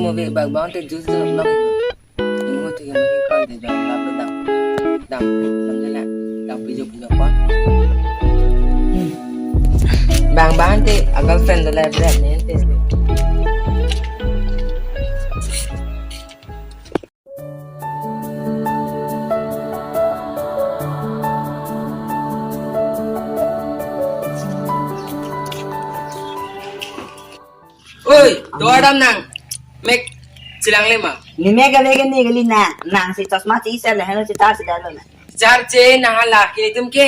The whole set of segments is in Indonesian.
movie bang te juice lo mo te ga mari ko te jang la dam samjala dam pijo kon bang te girlfriend la bread ne te oi doadam nang mek silang lima ni mega mega ni gali na nang si chasma chi se le hano chi tar si dalo na jar che na la ki tum ke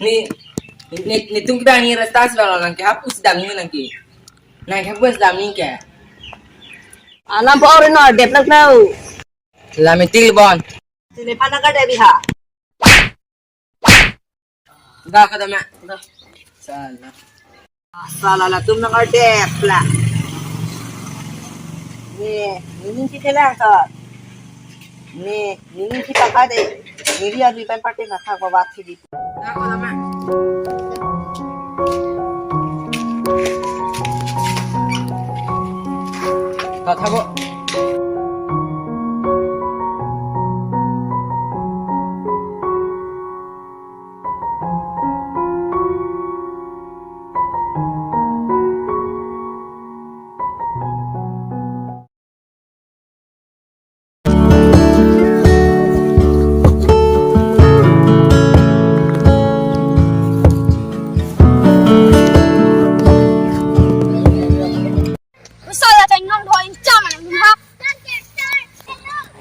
ni tum ki ni rasta se balo nang ke hap us dam ni nang ki nang hap us dam ni ke alam po rin no deplak na la metil bon sile pana ka debi ha ga ka dama sala sala la tum nang depla ni ning ki thela ka ni ning ki ta ka de ni ri abi pan pate na kha ko wat thi di ga ka dama ka thabo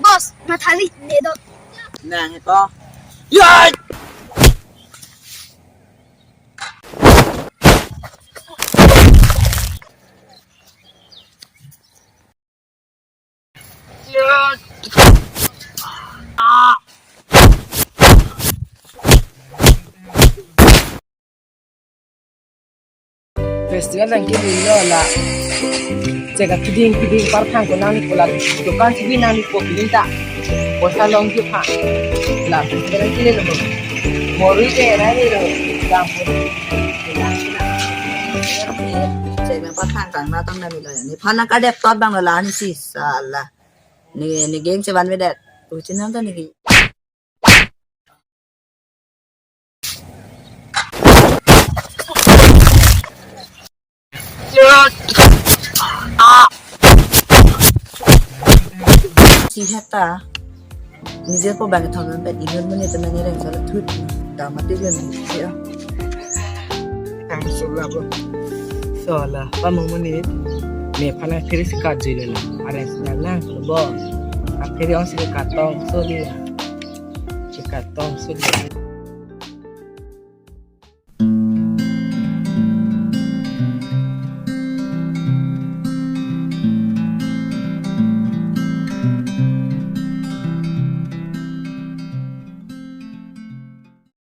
Boss, matali dito. nang ito Yan! Yan! Festival ang kibilo la jaga kiding parthang ko nani pola dukan sibi nani ko bilinta posa long ki pha la festival kile lo mori te ra ni ro dam po sai me pathan kan ma tang na mi la ni phana ka dep tot bang la ni si sala ni geng se ban me dat u chin nam ta ni ki si hata নিজে পো বাগে থন বে ইনন মনে তনে রে সলা থুট দামাতে gain ya ang sulabo sola pamumunit me phana firis ka jilela ares lang bo akhiri on si katong so dia si katong so dia